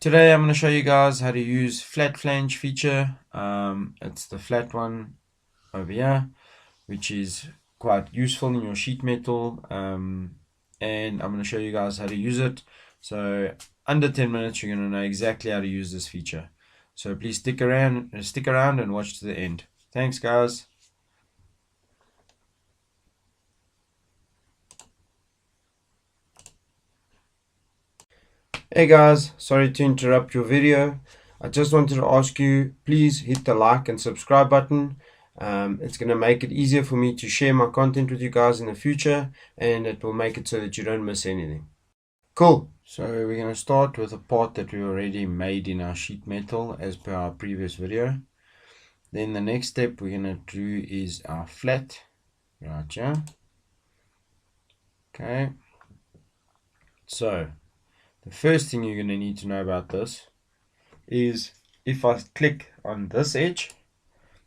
Today I'm going to show you guys how to use Flat Flange feature. It's the flat one over here, which is quite useful in your sheet metal. And I'm going to show you guys how to use it. So under 10 minutes you're going to know exactly how to use this feature. So please stick around and watch to the end. Thanks guys. Hey guys, sorry to interrupt your video. I just wanted to ask you, please hit the like and subscribe button. It's going to make it easier for me to share my content with you guys in the future, and it will make it so that you don't miss anything. Cool. So we're going to start with a part that we already made in our sheet metal as per our previous video. Then the next step we're going to do is our flat right here. Okay. So the first thing you're going to need to know about this is if I click on this edge,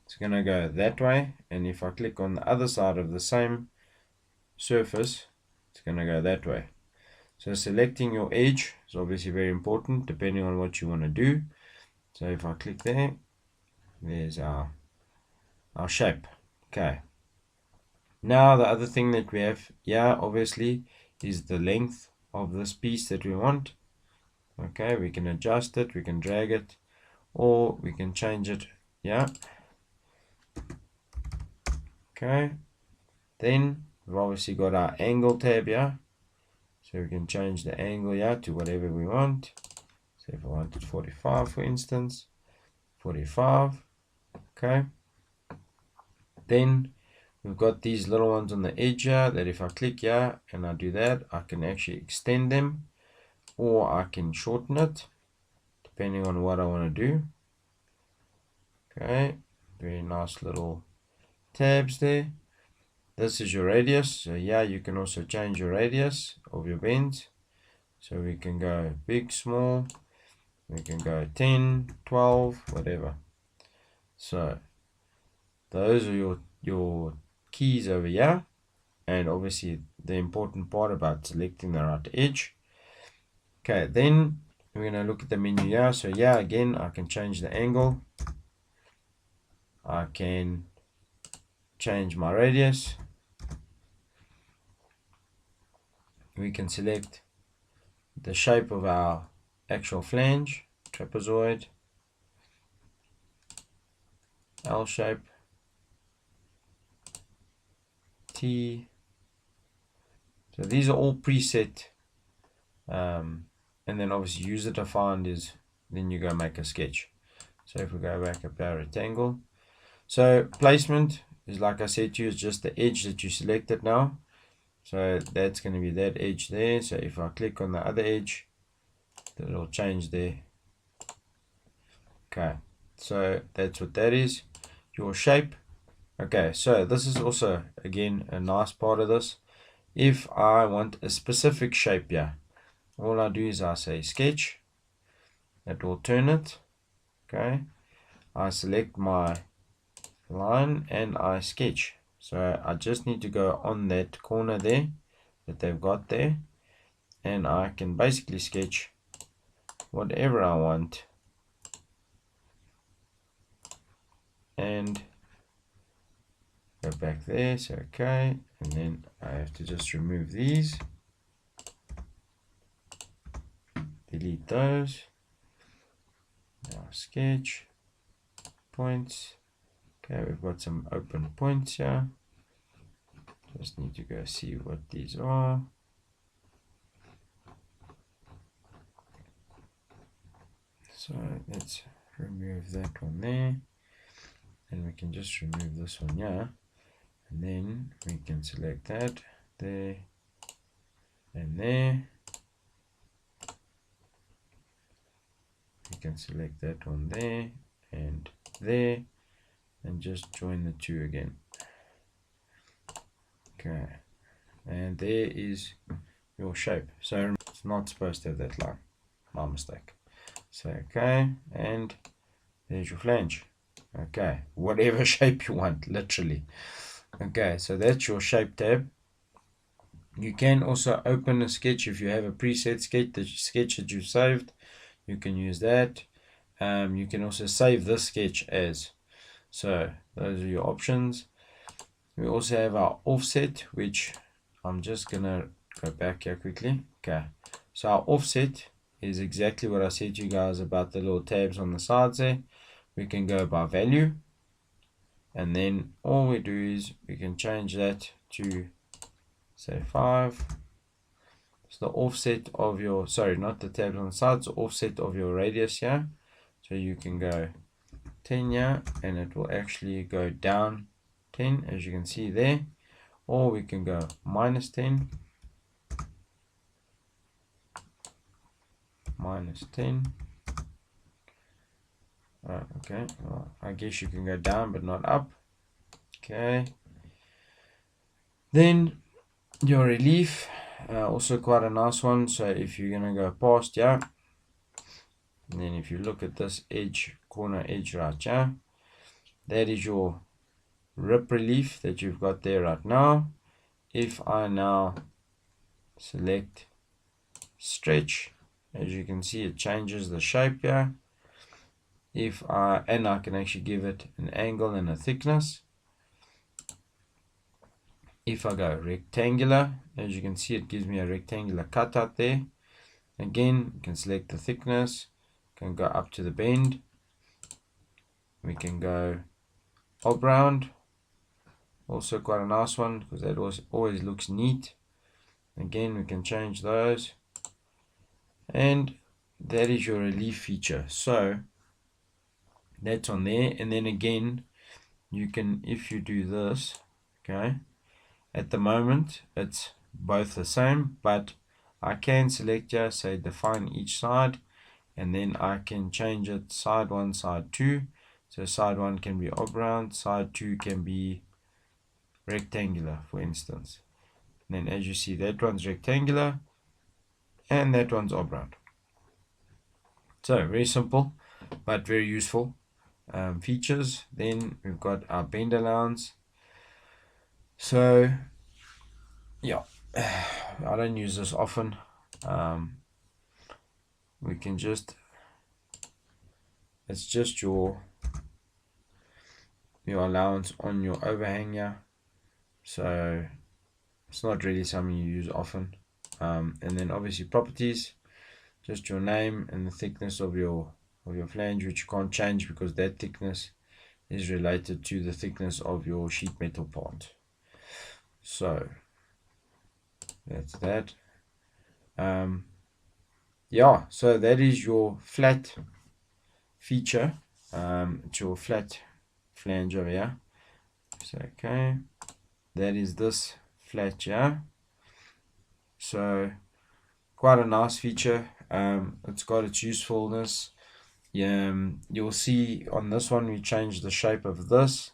it's going to go that way, and if I click on the other side of the same surface, it's going to go that way. So selecting your edge is obviously very important depending on what you want to do. So if I click there, there's our shape. Okay. Now the other thing that we have here obviously is the length of this piece that we want. Okay, we can adjust it, we can drag it, or we can change it. Yeah. Okay. Then we've obviously got our angle tab here. So we can change the angle here to whatever we want. So if I wanted 45 for instance, 45. Okay. Then we've got these little ones on the edge here that if I click here and I do that, I can actually extend them, or I can shorten it depending on what I want to do. Okay, very nice little tabs there. This is your radius. So yeah, you can also change your radius of your bends. So we can go big, small, we can go 10, 12, whatever. So those are your keys over here. And obviously the important part about selecting the right edge. Okay, then we're going to look at the menu here. So yeah, again, I can change the angle. I can change my radius. We can select the shape of our actual flange, trapezoid, L shape, T. So these are all preset. And then obviously user defined is then you go make a sketch. So if we go back up our rectangle. So placement is, like I said to you, is just the edge that you selected now. So that's going to be that edge there. So if I click on the other edge, it'll change there. Okay, so that's what that is. Your shape. Okay, so this is also again a nice part of this. If I want a specific shape here, all I do is I say sketch. It will turn it. Okay, I select my line and I sketch. So I just need to go on that corner there that they've got there, and I can basically sketch whatever I want, and go back there. So okay, and then I have to just remove these, delete those. Now sketch points. Okay, we've got some open points here. Just need to go see what these are. So let's remove that one there, and we can just remove this one here, and then we can select that there and there. We can select that one there and there, and just join the two again. Okay, and there is your shape. So it's not supposed to have that line, my mistake. So okay, and there's your flange. Okay, whatever shape you want, literally. Okay, so that's your shape tab. You can also open a sketch if you have a preset sketch that you saved. you can use that. You can also save this sketch as. So those are your options. We also have our offset, which I'm just gonna go back here quickly. Okay, so our offset is exactly what I said to you guys about the little tabs on the sides there. We can go by value, and then all we do is we can change that to say 5. So the offset of your, sorry, not the tabs on the sides, the offset of your radius here. So you can go 10 here, and it will actually go down 10, as you can see there. Or we can go -10, -10. Okay, well, I guess you can go down but not up. Okay, then your relief, also quite a nice one. So if you're gonna go past here, and then if you look at this edge, corner edge right here, that is your rip relief that you've got there right now. If I now select stretch, as you can see, it changes the shape here. And I can actually give it an angle and a thickness. If I go rectangular, as you can see, it gives me a rectangular cutout there. Again, you can select the thickness, can go up to the bend. We can go ob round, also quite a nice one because that always looks neat. Again, we can change those, and that is your relief feature. So that's on there. And then again, you can, if you do this, okay, at the moment it's both the same, but I can select here, say define each side, and then I can change it side 1, side 2. So side 1 can be ob round, side 2 can be rectangular, for instance. And then as you see, that one's rectangular and that one's ob round. So very simple but very useful features. Then we've got our bend allowance. So yeah, I don't use this often. We can just, it's just your allowance on your overhang here. So it's not really something you use often. And then obviously properties, just your name and the thickness of your flange, which you can't change because that thickness is related to the thickness of your sheet metal part. So that's that. Yeah, so that is your flat feature. It's your flat flange over here. So okay, that is this flat here. So quite a nice feature. It's got its usefulness. You'll see on this one we change the shape of this.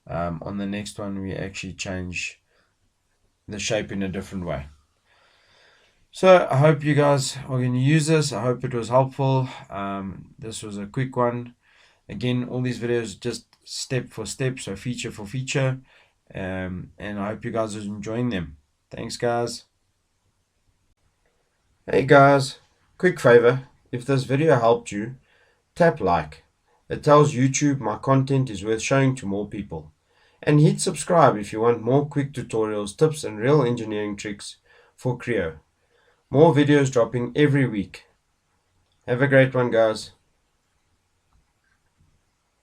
On the next one we actually change the shape in a different way. So I hope you guys are going to use this. I hope it was helpful. This was a quick one. Again, all these videos just step for step, so feature for feature. And I hope you guys are enjoying them. Thanks, guys. Hey guys, quick favor, if this video helped you, tap like. It tells YouTube my content is worth showing to more people. And hit subscribe if you want more quick tutorials, tips and real engineering tricks for Creo. More videos dropping every week. Have a great one, guys.